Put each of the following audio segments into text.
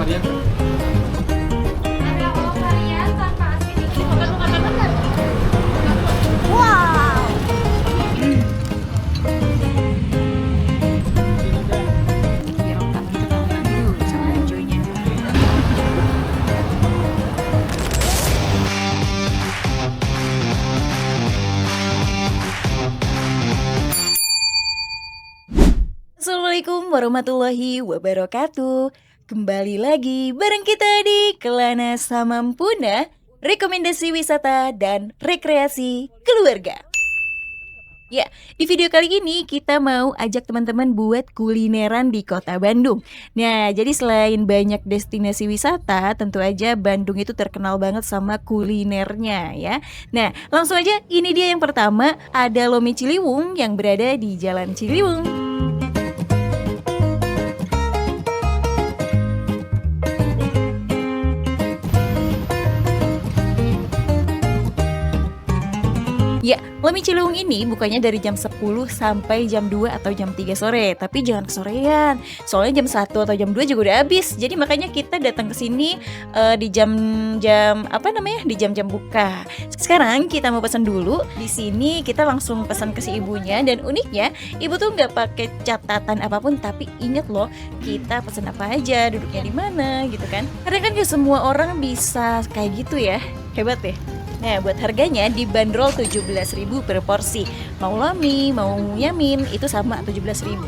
varian. Ada all varian tanpa asin itu makan. Wow. Biar otak kita tambahin dulu sama enjoy-nya. Assalamualaikum warahmatullahi wabarakatuh. Kembali lagi bareng kita di Kelana Samampuna, rekomendasi wisata dan rekreasi keluarga. Ya, di video kali ini kita mau ajak teman-teman buat kulineran di kota Bandung. Nah, jadi selain banyak destinasi wisata, tentu aja Bandung itu terkenal banget sama kulinernya ya. Nah, langsung aja ini dia yang pertama, ada Lomi Ciliwung yang berada di Jalan Ciliwung. Ya, Lomi Ciliwung ini bukanya dari jam 10 sampai jam 2 atau jam 3 sore. Tapi jangan kesorean, soalnya jam 1 atau jam 2 juga udah habis. Jadi makanya kita datang ke sini di jam-jam di jam-jam buka. Sekarang kita mau pesan dulu. Di sini kita langsung pesan ke si ibunya. Dan uniknya, ibu tuh nggak pakai catatan apapun. Tapi inget loh, kita pesan apa aja, duduknya di mana gitu kan. Karena kan gak semua orang bisa kayak gitu ya. Hebat deh. Nah, buat harganya dibanderol 17.000 per porsi. Mau lomi, mau yamin, itu sama 17.000.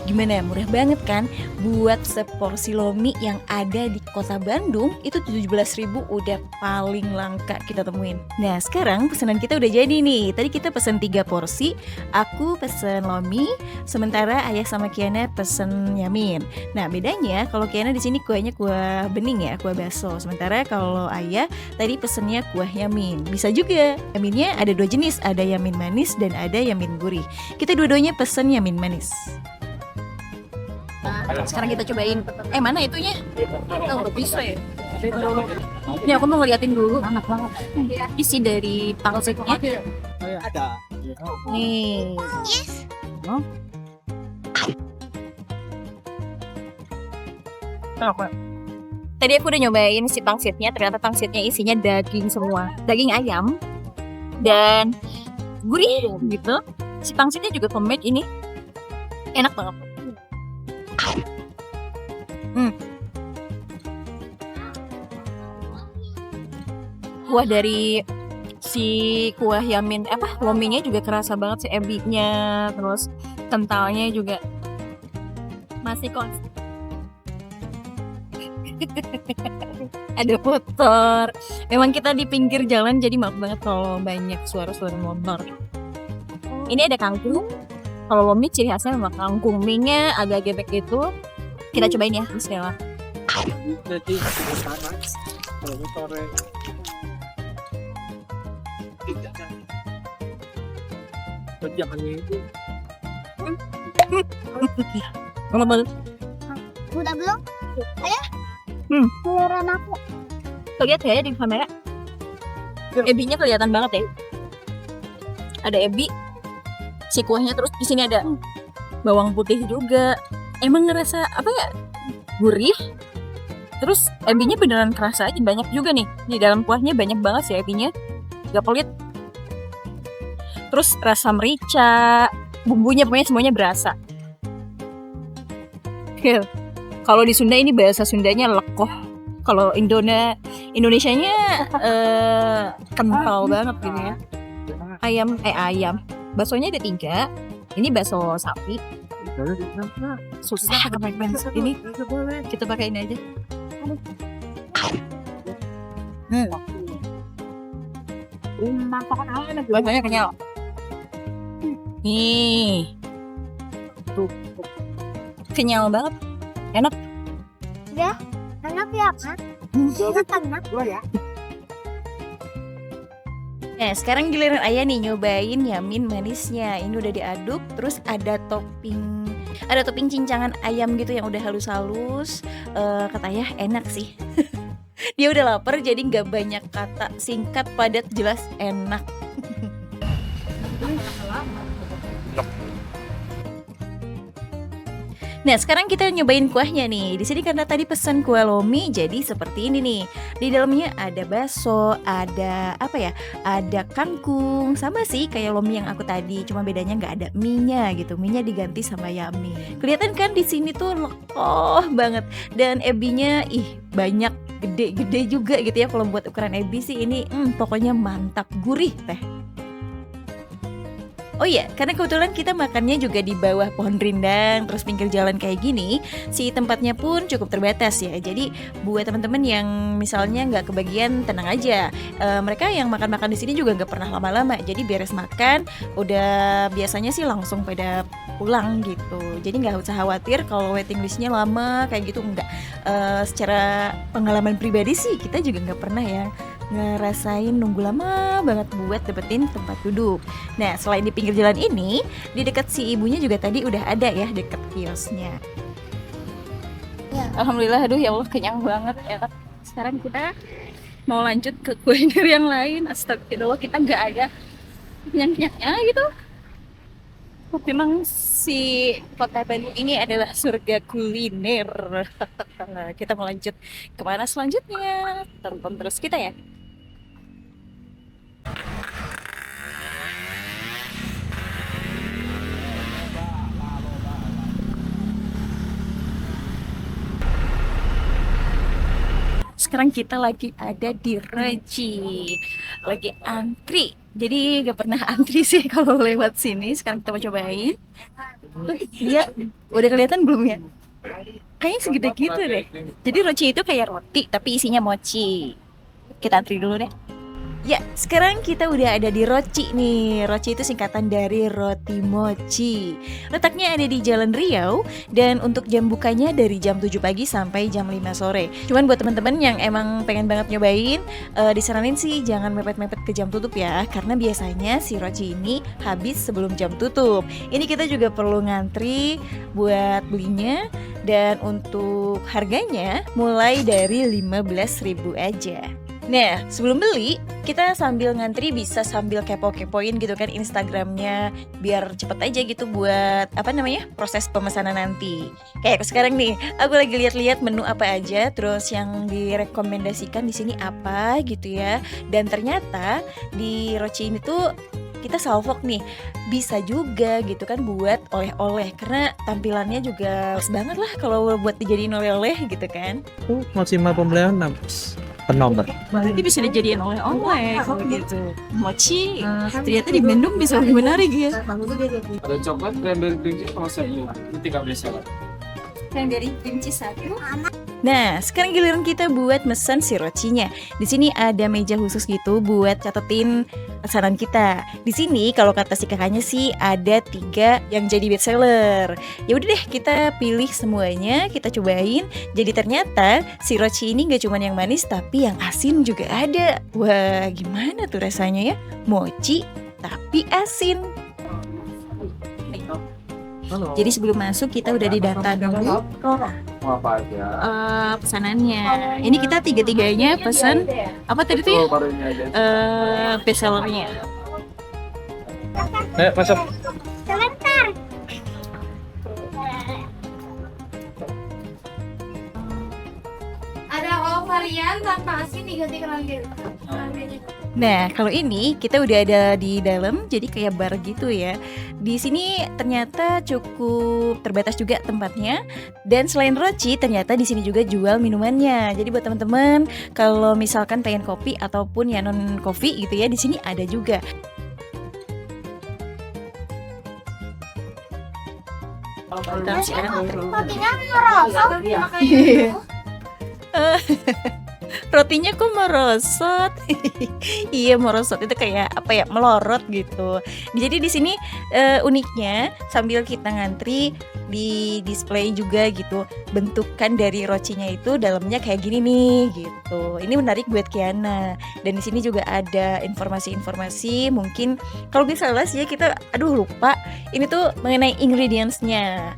Gimana? Murah banget kan? Buat seporsi lomi yang ada di kota Bandung, itu 17.000 udah paling langka kita temuin. Nah, sekarang pesanan kita udah jadi nih. Tadi kita pesen 3 porsi, aku pesen lomi, sementara Ayah sama Kiana pesen yamin. Nah, bedanya kalau Kiana di sini kuahnya kuah bening ya, kuah baso. Sementara kalau Ayah tadi pesennya kuah yamin. Bisa juga. Yaminnya ada 2 jenis, ada yamin manis dan ada yamin gurih. Kita dua-duanya pesen yamin manis. Sekarang kita cobain. Mana itunya? Oh, nggak bisa ya. Ini aku mau ngeliatin dulu. Enak banget. Isi dari pangsetnya. Ada. Nih. Yes. Tadi aku udah nyobain si pangsitnya, ternyata pangsitnya isinya daging semua, daging ayam dan gurih gitu. Si pangsitnya juga homemade ini, enak banget. Kuah dari si kuah yamin lominya juga kerasa banget, si ebinya, terus kentalnya juga masih konsisten. Ada motor. Memang kita di pinggir jalan, jadi maaf banget kalau banyak suara-suara motor. Ini ada kangkung. Kalau lomi ciri khasnya memang kangkung. Mie-nya agak gebek gitu. Kita cobain ya, bismillah. Jadi panas. Kalau sore. Jangan itu. Banget banget. Udah belum? Giliran aku. Lihat ya di kamera. Ebinya kelihatan banget ya. Ada ebi, si kuahnya, terus di sini ada bawang putih juga. Emang ngerasa gurih. Terus ebinya beneran kerasa aja, banyak juga nih. Di dalam kuahnya banyak banget sih ebinya. Gak pelit. Terus rasa merica, bumbunya pokoknya semuanya berasa. Kalau di Sunda ini bahasa Sundanya lekoh. Kalau Indonesianya kental banget gitu ya. Ayam. Baksonya ada 3. Ini bakso sapi. Susah pakai pensil ini. Kita pakai ini aja. Baksonya kenyal. Nih. Tuh. Kenyal banget. Enak. Ya, enak ya kan? Enak. Ya. Nah, sekarang giliran Ayah nih nyobain yamin manisnya. Ini udah diaduk, terus ada topping cincangan ayam gitu yang udah halus-halus. Kata Ayah enak sih. Dia udah lapar, jadi nggak banyak kata, singkat, padat, jelas, enak. Nah, sekarang kita nyobain kuahnya nih. Di sini karena tadi pesan kuah lomi, jadi seperti ini nih. Di dalamnya ada bakso, ada apa ya? Ada kangkung. Sama sih kayak lomi yang aku tadi, cuma bedanya nggak ada mie-nya gitu. Mie-nya diganti sama yami. Kelihatan kan di sini tuh lekoh banget, dan ebinya banyak, gede-gede juga gitu ya. Kalau buat ukuran ebi sih ini pokoknya mantap, gurih teh. Oh iya, karena kebetulan kita makannya juga di bawah pohon rindang, terus pinggir jalan kayak gini, si tempatnya pun cukup terbatas ya. Jadi buat teman-teman yang misalnya nggak kebagian, tenang aja. Mereka yang makan-makan di sini juga nggak pernah lama-lama. Jadi beres makan, udah biasanya sih langsung pada pulang gitu. Jadi nggak usah khawatir kalau waiting listnya lama kayak gitu, nggak. Secara pengalaman pribadi sih kita juga nggak pernah ya ngerasain nunggu lama banget buat dapetin tempat duduk. Nah, selain di pinggir jalan ini, di dekat si ibunya juga tadi udah ada ya, deket kiosnya. Alhamdulillah, aduh ya Allah, kenyang banget ya. Sekarang kita mau lanjut ke kuliner yang lain. Astagfirullah, kita nggak ada kenyang-kenyangnya gitu. Memang si kota Bandung ini adalah surga kuliner. Kita mau lanjut kemana selanjutnya? Tonton terus kita ya. Sekarang kita lagi ada di Roci, lagi antri. Jadi gak pernah antri sih kalau lewat sini. Sekarang kita mau cobain. Dia udah kelihatan belum ya? Kayaknya segede gitu deh. Jadi Roci itu kayak roti tapi isinya mochi. Kita antri dulu deh. Ya, sekarang kita udah ada di Roci nih. Roci itu singkatan dari roti mochi. Letaknya ada di Jalan Riau, dan untuk jam bukanya dari jam 7 pagi sampai jam 5 sore. Cuman buat teman-teman yang emang pengen banget nyobain, disaranin sih jangan mepet-mepet ke jam tutup ya, karena biasanya si Roci ini habis sebelum jam tutup. Ini kita juga perlu ngantri buat belinya, dan untuk harganya mulai dari 15.000 aja. Nah, sebelum beli, kita sambil ngantri bisa sambil kepo-kepoin gitu kan Instagramnya, biar cepet aja gitu buat proses pemesanan nanti. Kayak sekarang nih, aku lagi lihat-lihat menu apa aja, terus yang direkomendasikan di sini apa gitu ya. Dan ternyata di Roci ini tuh kita salvok nih, bisa juga gitu kan buat oleh-oleh, karena tampilannya juga pas banget lah kalau buat dijadiin oleh-oleh gitu kan. Maksimal pembelian per nomor. Berarti bisa dijadiin oleh-oleh kalau gitu. Mochi, ternyata di Bandung bisa lebih menarik ya. Ada coklat, cranberry cream cheese sama satu. Ini 13 ya. Cranberry cream cheese satu. Nah, sekarang giliran kita buat mesen si Rocinya. Di sini ada meja khusus gitu buat catetin pesanan kita. Di sini kalau kata si kakaknya sih ada 3 yang jadi best seller. Ya udah deh, kita pilih semuanya, kita cobain. Jadi ternyata si Roci ini gak cuma yang manis tapi yang asin juga ada. Wah, gimana tuh rasanya ya? Mochi tapi asin. Halo. Jadi sebelum masuk kita udah didata dulu Apa aja? pesanannya. Ini kita 3-3-nya pesan apa tadi tuh ya? Best sellernya. Ayo masuk. Ada all varian tanpa asin diganti cranberry. Nah, kalau ini kita udah ada di dalam, jadi kayak bar gitu ya. Di sini ternyata cukup terbatas juga tempatnya. Dan selain Roci, ternyata di sini juga jual minumannya. Jadi buat teman-teman, kalau misalkan pengen kopi ataupun ya non kopi gitu ya, di sini ada juga. Rotinya merosot makanya. Rotinya kok merosot? Iya, merosot itu kayak apa ya, melorot gitu. Jadi di sini uniknya sambil kita ngantri di display juga gitu, bentukan dari rocinya itu dalamnya kayak gini nih gitu. Ini menarik buat Kiana. Dan di sini juga ada informasi-informasi, mungkin kalau bisa salah sih ya kita lupa. Ini tuh mengenai ingredients-nya.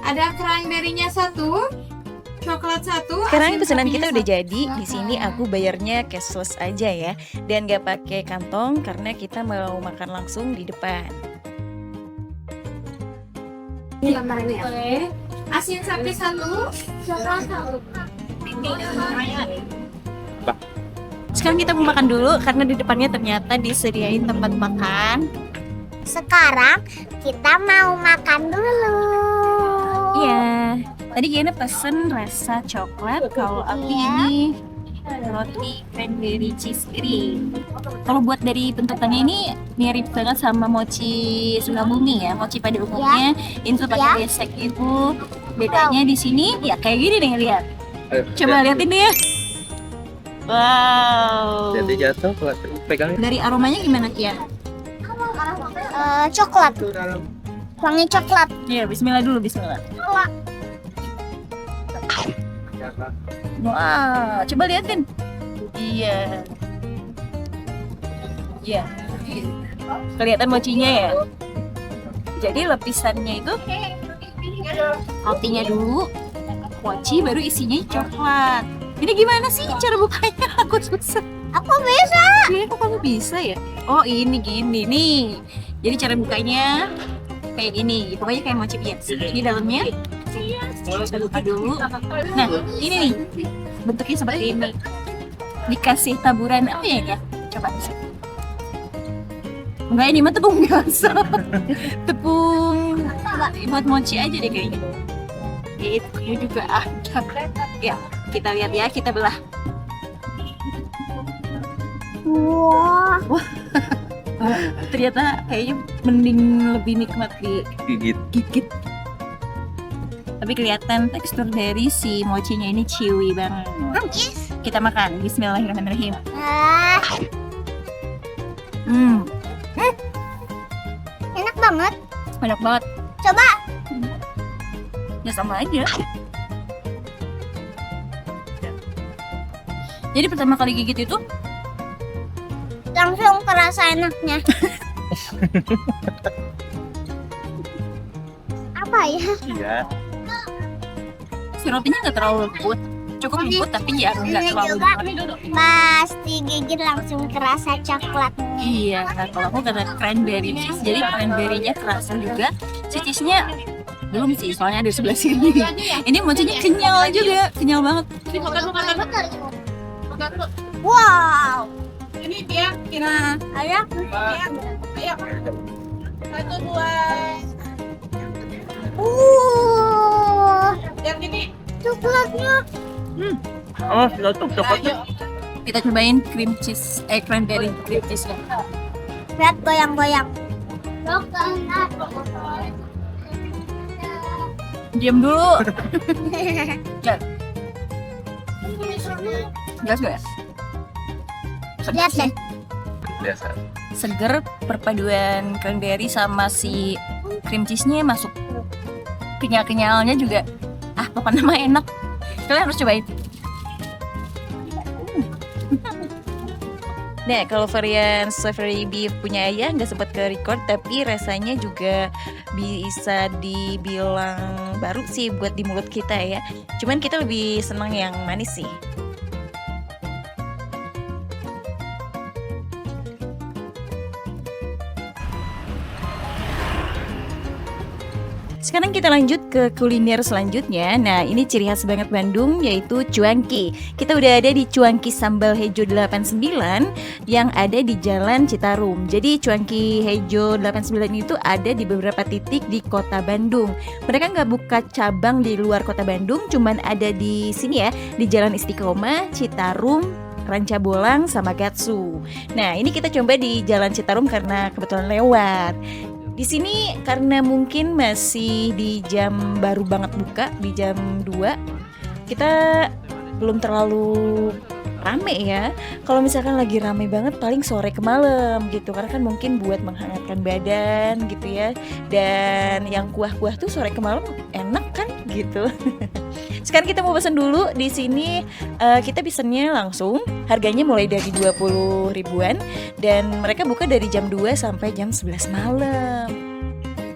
Ada cranberry-nya 1, coklat 1. Sekarang pesanan kita udah jadi. Di sini aku bayarnya cashless aja ya, dan gak pakai kantong karena kita mau makan langsung di depan. Asin sapi 1, coklat 1. Sekarang kita mau makan dulu karena di depannya ternyata disediain tempat makan. Sekarang kita mau makan dulu. Iya. Tadi Giana pesen rasa coklat, kalau Abi ini roti cranberry cheese cream. Kalau buat dari bentukannya ini mirip banget sama mochi Sukabumi ya, mochi pada umumnya. Ini tuh pakai besek itu. Bedanya di sini ya kayak gini nih, lihat. Coba liatin deh ya. Wow. Jadi jatuh, pegang. Dari aromanya gimana Kia? Coklat. Wangi coklat. Iya, bismillah dulu, bismillah. Wah, coba liatin. Iya. Iya. Kelihatan mochinya ya. Jadi lapisannya itu rotinya dulu, mochi baru isinya coklat. Ini gimana sih cara bukanya? Aku susah. Aku bisa. Kok kamu bisa ya? Oh ini gini nih. Jadi cara bukanya kayak gini. Pokoknya kayak mochi biasa. Ini dalamnya kita buka dulu. Nah ini nih bentuknya seperti ini. Dikasih taburan apa ya? Coba. Enggak, ini mah tepung biasa. Tepung buat mochi aja deh kayaknya. Itu juga ada. Ya kita lihat ya, kita belah. Wah. Ternyata kayaknya mending lebih nikmat digigit. Tapi kelihatan tekstur dari si mochinya ini chewy banget. Kita makan. Bismillahirrahmanirrahim. Enak banget. Enak banget. Coba. Ya sama aja. Jadi pertama kali gigit itu Langsung kerasa enaknya. Apa ya? Iya. si rotinya nggak terlalu lembut, cukup lembut tapi ya nggak Ini terlalu juga lembut. pasti gigit langsung kerasa coklat. Iya, kalau aku karena cranberry cheese, jadi cranberry-nya kerasa juga. Si cheese-nya belum sih, soalnya ada di sebelah sini. Ini mochinya kenyal juga, kenyal banget. Wow. Ini dia kira Ayo. ayo 1, 2 yang ini Coklatnya. Oh, coklatnya. Kita cobain cream cheese, cranberry cream cheese-nya. Lihat goyang-goyang. Diam dulu. Gas. Gas gak ya? Lihat deh. Biasa. Seger, perpaduan cranberry sama si cream cheese-nya masuk. Kenyal-kenyalnya juga. Pokoknya mah enak. Kalian harus cobain. Nah, kalau varian strawberry beef punya ayah nggak sempat ke record, tapi rasanya juga bisa dibilang baru sih buat di mulut kita ya. Cuman kita lebih senang yang manis sih. Sekarang kita lanjut ke kuliner selanjutnya. Nah, ini ciri khas banget Bandung, yaitu cuanki. Kita udah ada di Cuanki Sambal Hejo 89 yang ada di Jalan Citarum. Jadi Cuanki Hejo 89 itu ada di beberapa titik di kota Bandung. Mereka nggak buka cabang di luar kota Bandung, cuman ada di sini ya, di Jalan Istiqomah, Citarum, Ranca Bolang, sama Gatsu. Nah, ini kita coba di Jalan Citarum karena kebetulan lewat. Di sini karena mungkin masih di jam baru banget buka, di jam 2, kita belum terlalu rame ya. Kalau misalkan lagi rame banget paling sore ke malam gitu, karena kan mungkin buat menghangatkan badan gitu ya. Dan yang kuah-kuah tuh sore ke malam enak kan gitu. Sekarang kita mau pesan dulu di sini. Kita pesannya langsung. Harganya mulai dari 20 ribuan dan mereka buka dari jam 2 sampai jam 11 malam.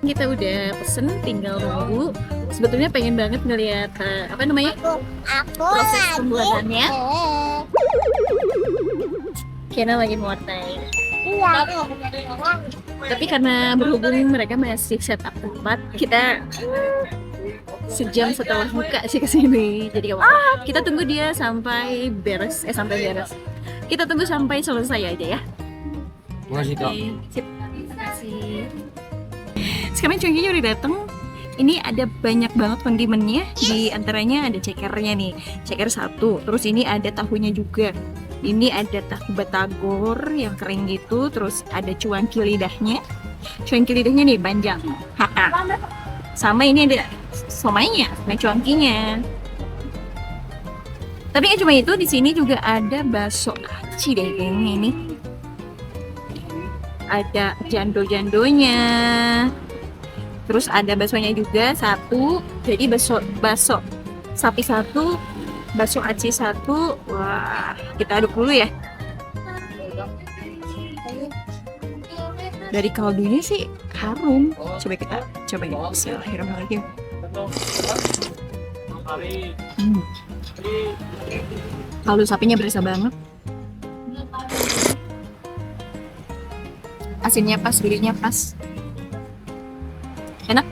Kita udah pesen, tinggal nunggu. Sebetulnya pengen banget ngeliat apa namanya? Aku Proses lagi. pembuatannya. Kiana lagi muatai. Iya. Tapi karena berhubung mereka masih setup tempat, kita sejam setelah buka sih kesini. Jadi gak apa-apa. Kita tunggu dia sampai beres. Kita tunggu sampai selesai aja ya. Makasih kak. Oke, sip. Terima kasih. Sekarang cuankinya udah dateng. Ini ada banyak banget kondimennya. Di antaranya ada cekernya nih, ceker 1. Terus ini ada tahunya juga. Ini ada tahu batagor yang kering gitu. Terus ada cuanki lidahnya. Cuanki lidahnya nih panjang. Haha. Sama ini ada somainya, cuankinya. Tapi nggak cuma itu, di sini juga ada bakso aci deh kayaknya ini. Ada jando-jandonya. Terus ada baksonya juga 1. Jadi bakso sapi 1, bakso aci 1. Wah, kita aduk dulu ya. Dari kaldunya sih harum. Coba kita cobain. Bismillahirrahmanirrahim. Kaldu sapinya berasa banget. Asinnya pas, gurihnya pas. Enak.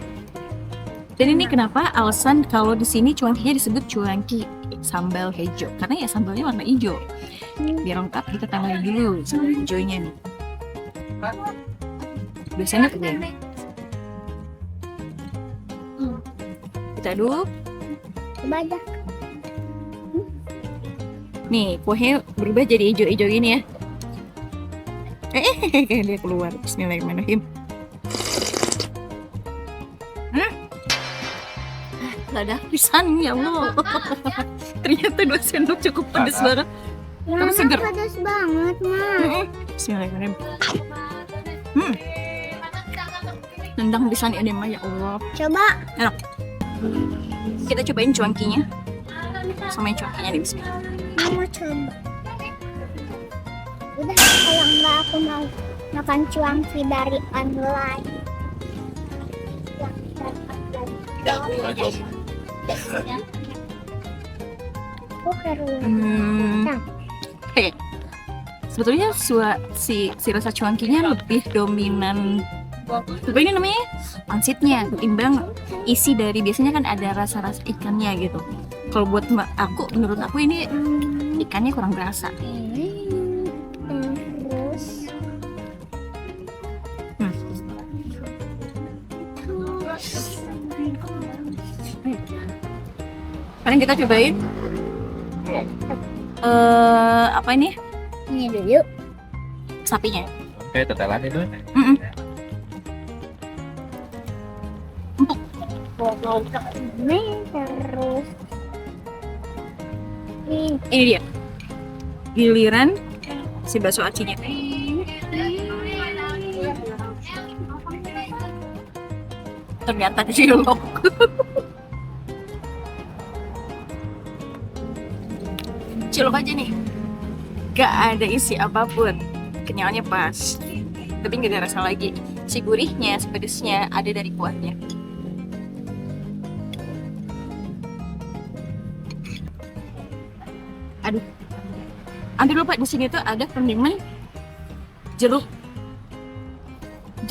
Dan ini kenapa alasan kalau di sini cuankinya disebut cuanki sambal hijau, karena ya sambalnya warna hijau. Biar lengkap kita tambahin dulu sambal hijaunya nih. Biasanya tuh ya. Kita aduk. Banyak. Nih, kuahnya berubah jadi hijau-hijau gini ya. Dia keluar. Bismillahirrahmanirrahim. Lada pisan ya Allah. Ternyata 2 sendok cukup pedas banget. Tapi seger. Pedas banget, Ma. Bismillahirrahmanirrahim. Nendang pisan ini mah ya Allah. Coba. Enak. Kita cobain cuankinya. Sama cuankinya nih, bismillah. Mau coba. Udah, kalau enggak aku mau makan cuanki dari online. Oke. Sebetulnya si rasa cuankinya lebih dominan. Apa ini namanya? Pangsitnya ketimbang isi dari, biasanya kan ada rasa-rasa ikannya gitu. Kalau buat menurut aku ini ikannya kurang berasa. Terus Sekarang kita cobain apa ini? ini dulu. Sapinya. Oke, tetelan itu. Empuk. Ini terus Ini dia. Giliran si bakso acinya. Ternyata cilok. Cilok aja nih. Gak ada isi apapun. Kenyalnya pas. Tapi gak ada rasa lagi. Si gurihnya, si pedesnya ada dari kuahnya. Aduh. Hampir lupa, di sini tuh ada kondimen jeruk.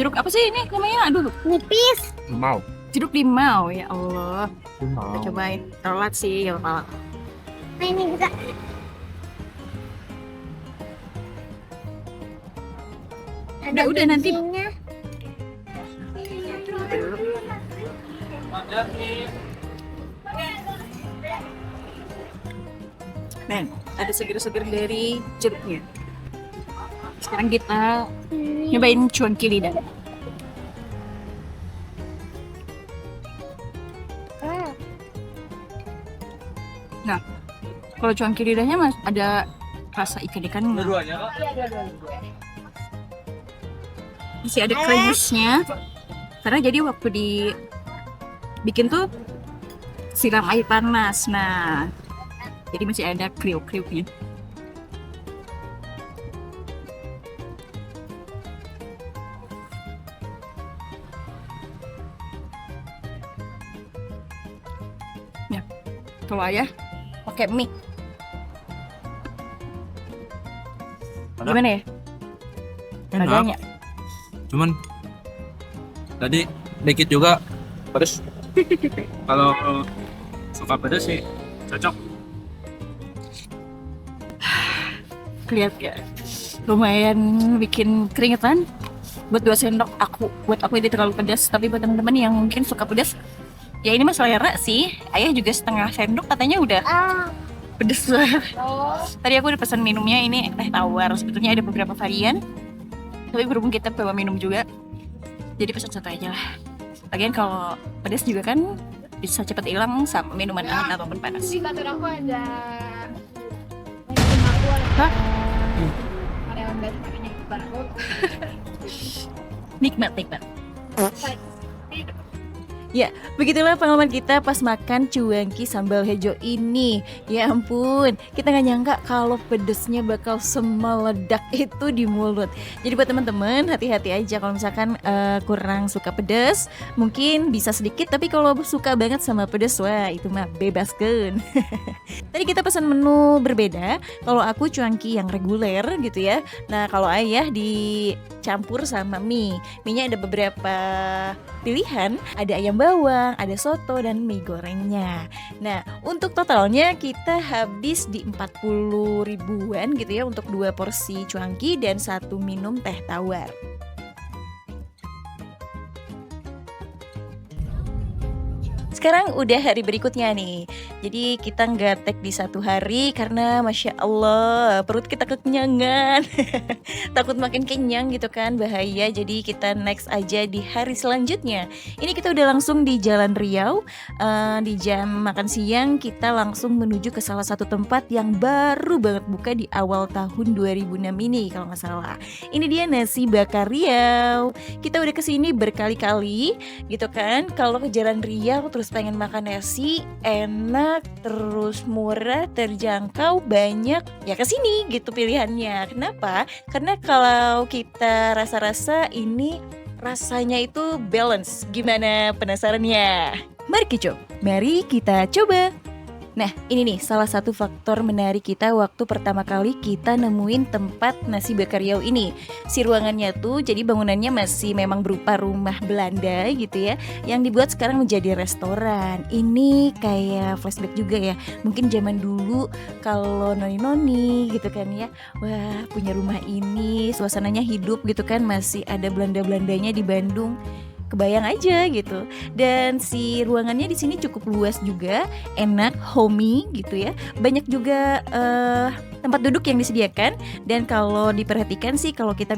Jeruk apa sih ini namanya? Aduh, nipis. Mau. jeruk limau ya Allah. Mau. Kita cobain. Telat sih ya Allah. Nah, ini juga. Udah nanti. bijinya. Men, ada seger-seger dari jeruknya. Sekarang kita nyobain cuanki lidah. Nah, kalau cuanki lidahnya mas ada rasa ikan-ikan. Masih ada creaminess-nya. Karena jadi waktu dibikin tuh siram air panas. Nah, jadi masih ada kriuk-kriuknya. Ya, kalau ayah pakai mie. Gimana ya? Enak. Agaknya. Cuman tadi dikit juga pedes. Kalau suka pedas sih cocok. Lihat ya, lumayan bikin keringetan. Buat 2 sendok buat aku ini terlalu pedas. Tapi buat teman-teman yang mungkin suka pedas, ya ini mah selera sih. Ayah juga setengah sendok katanya udah pedes banget. Tadi aku udah pesan minumnya ini teh tawar. Sebetulnya ada beberapa varian, tapi berhubung kita bawa minum juga, jadi pesan satu aja lah. Lagian kalau pedas juga kan bisa cepat hilang sama minuman hangat ataupun panas. Di kantor aku ada Hah? karyawan baru namanya Iqbal. Nikmat. Ya, begitulah pengalaman kita pas makan cuanki sambal hijau ini. Ya ampun, kita nggak nyangka kalau pedesnya bakal semeledak itu di mulut. Jadi buat teman-teman, hati-hati aja kalau misalkan kurang suka pedas. Mungkin bisa sedikit, tapi kalau suka banget sama pedas, wah itu mah bebaskan. Tadi kita pesan menu berbeda. Kalau aku cuanki yang reguler gitu ya. Nah kalau ayah dicampur sama mie. Mie-nya ada beberapa pilihan, ada ayam bawang, ada soto, dan mie gorengnya. Nah, untuk totalnya kita habis di 40 ribuan gitu ya untuk 2 porsi cuanki dan 1 minum teh tawar. Sekarang udah hari berikutnya nih. Jadi kita nggak tag di 1 hari karena Masya Allah perut kita kekenyangan. Takut makin kenyang gitu kan, bahaya. Jadi kita next aja di hari selanjutnya. Ini kita udah langsung di Jalan Riau. Di jam makan siang kita langsung menuju ke salah satu tempat yang baru banget buka di awal tahun 2006 ini kalau nggak salah. Ini dia nasi bakar Riau. Kita udah kesini berkali-kali gitu kan. Kalau ke Jalan Riau terus pengen makan nasi enak, terus murah, terjangkau, banyak, ya kesini gitu pilihannya. Kenapa? Karena kalau kita rasa-rasa ini rasanya itu balance. Gimana, penasarannya? Mari kita coba. Nah, ini nih salah satu faktor menarik kita waktu pertama kali kita nemuin tempat nasi bakar Riau ini. Si ruangannya tuh jadi bangunannya masih memang berupa rumah Belanda gitu ya, yang dibuat sekarang menjadi restoran. Ini kayak flashback juga ya. Mungkin zaman dulu kalau noni-noni gitu kan ya, wah punya rumah ini, suasananya hidup gitu kan, masih ada Belanda-Belandanya di Bandung. Kebayang aja gitu. Dan si ruangannya di sini cukup luas juga, enak, homey gitu ya. Banyak juga tempat duduk yang disediakan. Dan kalau diperhatikan sih kalau kita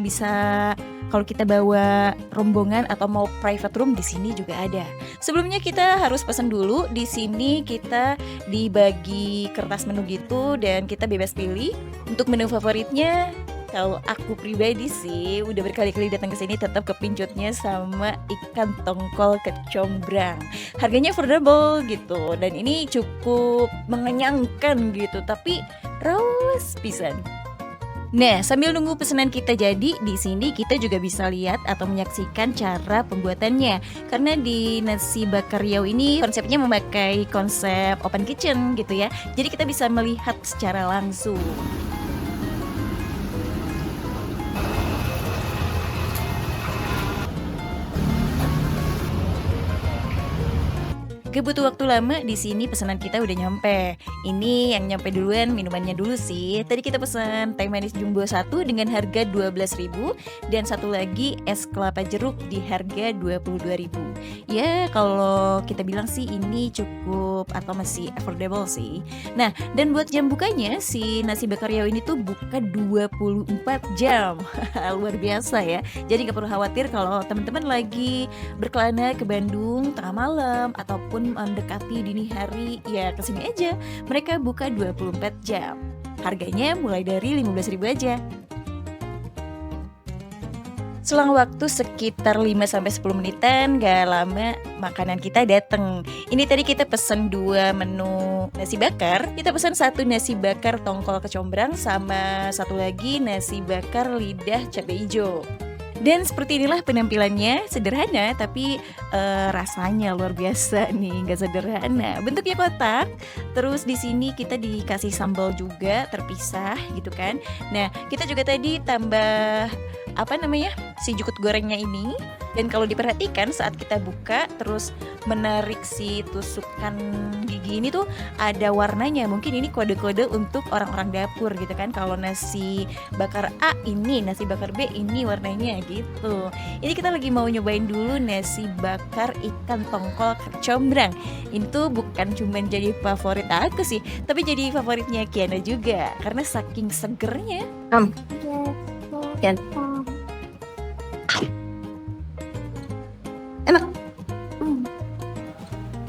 bawa rombongan atau mau private room di sini juga ada. Sebelumnya kita harus pesan dulu. Di sini kita dibagi kertas menu gitu dan kita bebas pilih. Untuk menu favoritnya, kalau aku pribadi sih udah berkali-kali datang ke sini tetap kepincutnya sama ikan tongkol kecombrang. Harganya affordable gitu dan ini cukup mengenyangkan gitu, tapi raus pisan. Nah, sambil nunggu pesanan kita jadi, di sini kita juga bisa lihat atau menyaksikan cara pembuatannya. Karena di nasi bakar Riau ini konsepnya memakai konsep open kitchen gitu ya. Jadi kita bisa melihat secara langsung. Gak butuh waktu lama, di sini pesanan kita udah nyampe. Ini yang nyampe duluan minumannya dulu sih. Tadi kita pesan teh manis jumbo 1 dengan harga 12.000 dan satu lagi es kelapa jeruk di harga 22.000. Ya kalau kita bilang sih ini cukup atau masih affordable sih. Nah, dan buat jam bukanya si nasi bakar Riau ini tuh buka 24 jam. Luar biasa ya. Jadi gak perlu khawatir kalau teman-teman lagi berkelana ke Bandung tengah malam ataupun mendekati dini hari, ya kesini aja. Mereka buka 24 jam. Harganya mulai dari 15.000 aja. Selang waktu sekitar 5-10 menitan, gak lama makanan kita dateng. Ini tadi kita pesen 2 menu nasi bakar. Kita pesen 1 nasi bakar tongkol kecombrang sama satu lagi nasi bakar lidah cabai hijau. Dan seperti inilah penampilannya, sederhana tapi rasanya luar biasa nih, nggak sederhana. Bentuknya kotak, terus di sini kita dikasih sambal juga terpisah gitu kan. Nah kita juga tadi tambah apa namanya, si jukut gorengnya ini. Dan kalau diperhatikan saat kita buka terus menarik si tusukan gigi ini tuh ada warnanya. Mungkin ini kode-kode untuk orang-orang dapur gitu kan. Kalau nasi bakar A ini, nasi bakar B ini warnanya gitu. Ini kita lagi mau nyobain dulu nasi bakar ikan tongkol kecombrang. Ini tuh bukan cuma jadi favorit aku sih, tapi jadi favoritnya Kiana juga karena saking segernya. Ya, Kian, enak.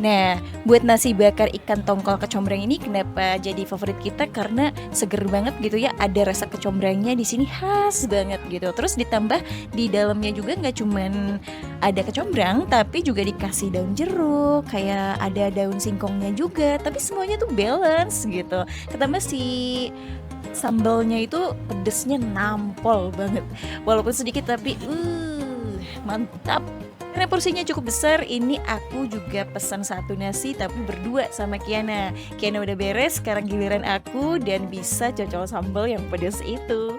Nah, buat nasi bakar ikan tongkol kecombrang ini kenapa jadi favorit kita? Karena seger banget gitu ya, ada rasa kecombrangnya di sini khas banget gitu. Terus ditambah di dalamnya juga nggak cuman ada kecombrang, tapi juga dikasih daun jeruk, kayak ada daun singkongnya juga. Tapi semuanya tuh balance gitu. Ketambah si sambalnya itu pedesnya nampol banget. Walaupun sedikit tapi mantap. Karena porsinya cukup besar, ini aku juga pesan satu nasi tapi berdua sama Kiana. Kiana udah beres, sekarang giliran aku dan bisa cocol sambal yang pedas itu.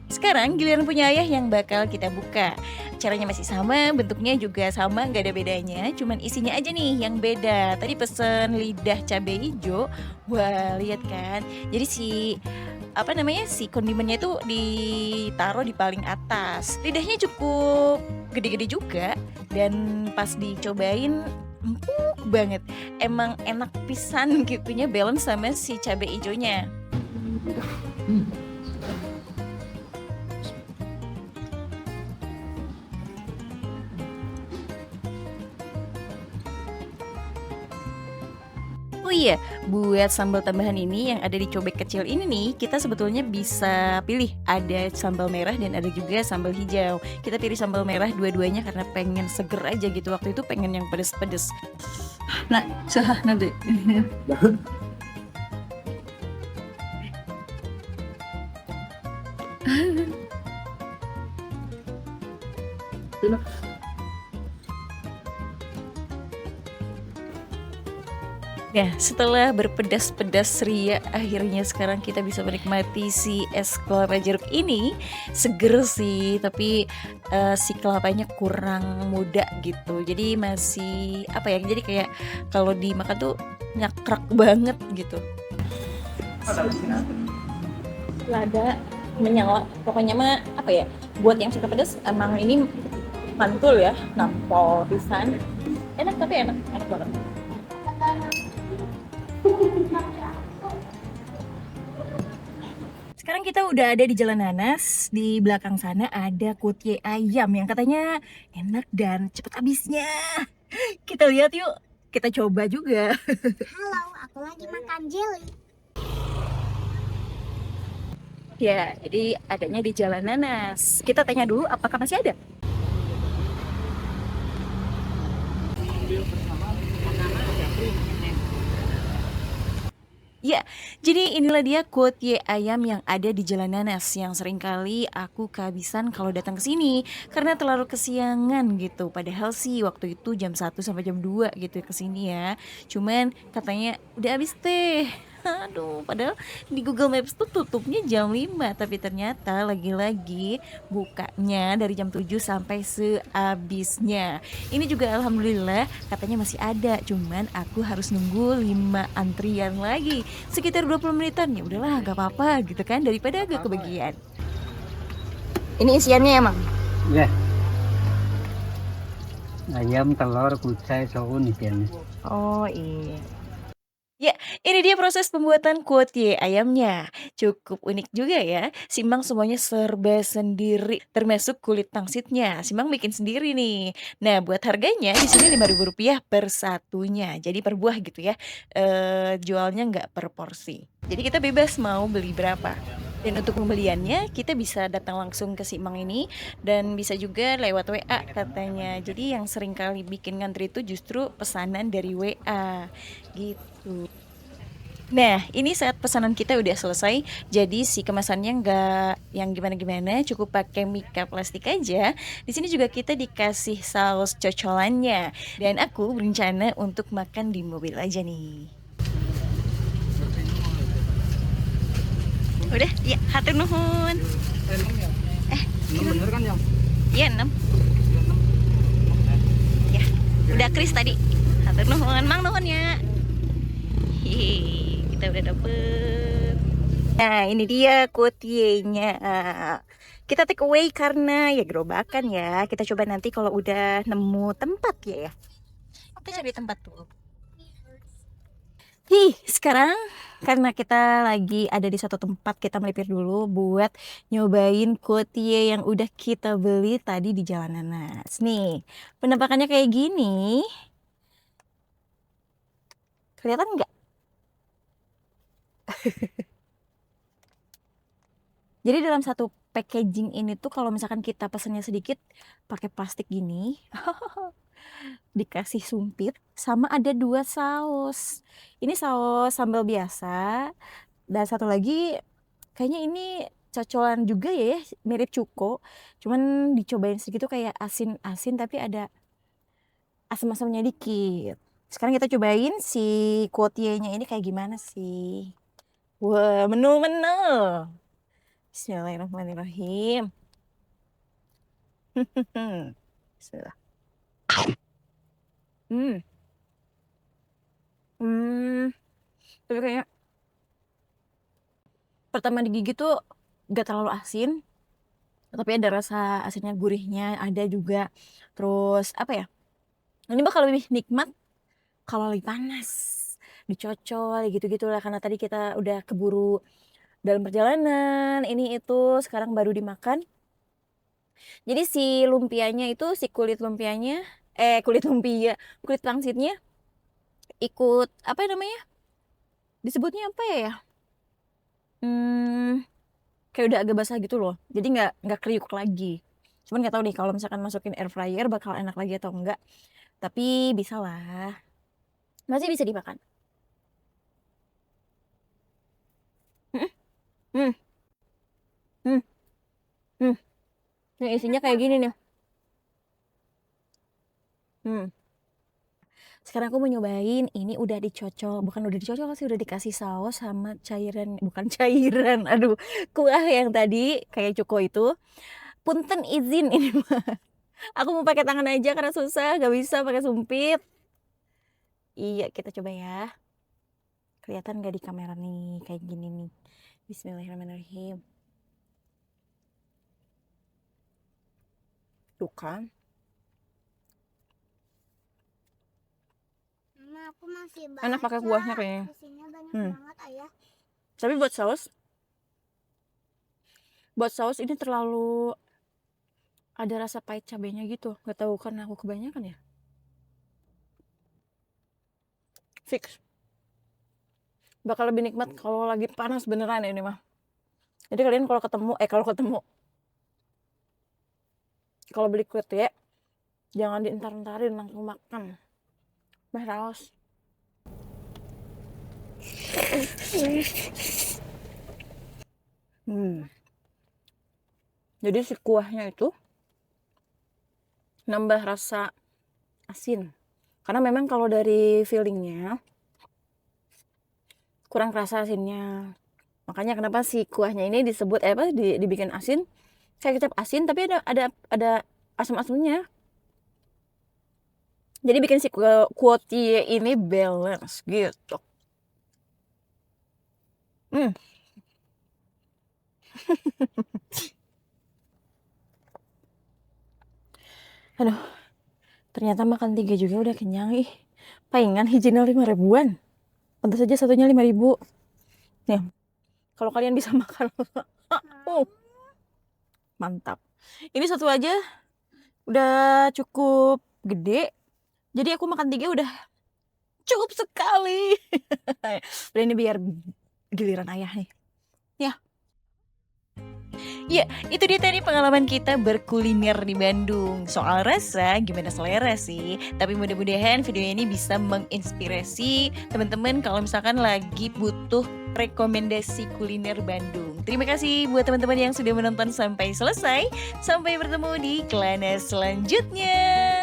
Sekarang giliran punya ayah yang bakal kita buka. Caranya masih sama, bentuknya juga sama, nggak ada bedanya. Cuman isinya aja nih yang beda. Tadi pesen lidah cabai hijau. Wah, lihat kan. Jadi si kondimennya itu ditaruh di paling atas. Lidahnya cukup gede-gede juga dan pas dicobain empuk banget. Emang enak pisan gitunya, balance sama si cabai hijaunya. Oh iya, buat sambal tambahan ini yang ada di cobek kecil ini nih, kita sebetulnya bisa pilih ada sambal merah dan ada juga sambal hijau. Kita pilih sambal merah dua-duanya karena pengen seger aja gitu. Waktu itu pengen yang pedes-pedes. Nah, sah nanti. Nah, setelah berpedas-pedas ria, akhirnya sekarang kita bisa menikmati si es kelapa jeruk ini. Seger sih, tapi si kelapanya kurang muda gitu. Jadi masih jadi kayak kalau dimakan tuh nyakrak banget gitu. Lada menyala, pokoknya mah buat yang suka pedas emang ini mantul ya, nampol pisan. Enak banget. Sekarang kita udah ada di Jalan Nanas. Di belakang sana ada kutie ayam yang katanya enak dan cepet habisnya. Kita lihat yuk, kita coba juga. halo, aku lagi makan jelly. Ya, jadi adanya di Jalan Nanas. Kita tanya dulu apakah masih ada. Ya, jadi inilah dia kuotie ayam yang ada di Jalan Nanas yang seringkali aku kehabisan kalau datang ke sini karena terlalu kesiangan gitu. Padahal sih waktu itu jam 1 sampai jam 2 gitu ke sini ya. Cuman katanya udah habis teh. Aduh, padahal di Google Maps tuh tutupnya jam 5, tapi ternyata lagi-lagi bukanya dari jam 7 sampai sehabisnya. Ini juga alhamdulillah katanya masih ada, cuman aku harus nunggu 5 antrian lagi. Sekitar 20 menitan, ya udahlah gak apa-apa gitu kan, daripada agak kebagian. Ini isiannya emang? Ya. Ayam, telur, kucai, soun isiannya. Oh iya. Ya, ini dia proses pembuatan kuotie ayamnya. Cukup unik juga ya. Simbang semuanya serba sendiri, termasuk kulit pangsitnya. Simbang bikin sendiri nih. Nah, buat harganya di sini Rp5.000 per satunya. Jadi per buah gitu ya. Jualnya nggak per porsi. Jadi kita bebas mau beli berapa. Dan untuk pembeliannya kita bisa datang langsung ke si Emang ini dan bisa juga lewat WA katanya. Jadi yang sering kali bikin ngantri itu justru pesanan dari WA gitu. Nah, ini saat pesanan kita udah selesai, jadi si kemasannya nggak yang gimana-gimana, cukup pakai mika plastik aja. Di sini juga kita dikasih saus cocolannya, dan aku berencana untuk makan di mobil aja nih. Udah, ya, hatur nuhun. 6 ya? Eh, 6 bener kan ya? Iya 6. Ya, udah Kris tadi. Hatur nuhun, mang nuhun ya. Hihi, kita udah dapet. Nah, ini dia kuotienya. Kita take away karena ya gerobakan ya. Kita coba nanti kalau udah nemu tempat ya. Kita cari tempat dulu. Sekarang karena kita lagi ada di suatu tempat, kita melipir dulu buat nyobain kuotie yang udah kita beli tadi di Jalan Nanas. Nih, penampakannya kayak gini. Kelihatan nggak? Jadi dalam satu packaging ini tuh kalau misalkan kita pesennya sedikit pakai plastik gini, dikasih sumpit sama ada 2 saus. Ini saus sambal biasa dan satu lagi kayaknya ini cocolan juga ya, mirip cuko. Cuman dicobain sedikit tuh kayak asin-asin tapi ada asam-asamnya dikit. Sekarang kita cobain si kuotienya ini kayak gimana sih. Wah, menu-menu. Bismillahirrahmanirrahim. Bismillah. Tapi kayak pertama digigit tuh gak terlalu asin, tapi ada rasa asinnya, gurihnya ada juga. Terus apa ya? Ini bakal lebih nikmat kalau lagi panas, dicocol gitu-gitu lah. Karena tadi kita udah keburu dalam perjalanan, ini itu sekarang baru dimakan. Jadi si lumpianya itu, si kulit lumpianya, kulit lumpia, kulit pangsitnya ikut apa namanya? Disebutnya apa ya? Kayak udah agak basah gitu loh. Jadi nggak kriuk lagi. Cuman nggak tahu deh kalau misalkan masukin air fryer bakal enak lagi atau enggak. Tapi bisa lah. Masih bisa dimakan. Yang isinya kayak gini nih. Sekarang aku mau nyobain, ini udah dicocol, bukan udah dicocol sih, udah dikasih saus sama cairan, bukan cairan, aduh, kuah yang tadi kayak cuko itu. Punten izin ini mah. Aku mau pakai tangan aja karena susah, gak bisa pakai sumpit. Iya, kita coba ya. Kelihatan gak di kamera nih, kayak gini nih. Bismillahirrahmanirrahim. Tuh kan. Mama, aku masih Enak pakai kuahnya kayaknya. Isinya banyak Hmm. banget, Ayah. Tapi buat saus ini terlalu ada rasa pahit cabenya gitu. Gak tahu karena aku kebanyakan ya. Fix. Bakal lebih nikmat kalau lagi panas beneran ini mah. Jadi kalian kalau beli kuotie jangan dientar-entarin, langsung makan. Mah raos. Jadi si kuahnya itu nambah rasa asin. Karena memang kalau dari feelingnya kurang kerasa asinnya. Makanya kenapa si kuahnya ini disebut dibikin asin. Kayak kecap asin tapi ada asam-asamnya. Jadi bikin si kuotie ini balance gitu. Aduh, ternyata makan 3 juga udah kenyang ih. Palingan hijina 5 ribuan. Pantas saja satunya 5 ribu. Nih, kalau kalian bisa makan, mantap. Ini satu aja udah cukup gede. Jadi aku makan 3 udah cukup sekali. Udah ini biar giliran ayah nih. Ya, itu dia tadi pengalaman kita berkuliner di Bandung. Soal rasa, gimana selera sih? Tapi mudah-mudahan video ini bisa menginspirasi teman-teman kalau misalkan lagi butuh rekomendasi kuliner Bandung. Terima kasih buat teman-teman yang sudah menonton sampai selesai. Sampai bertemu di Kelana selanjutnya.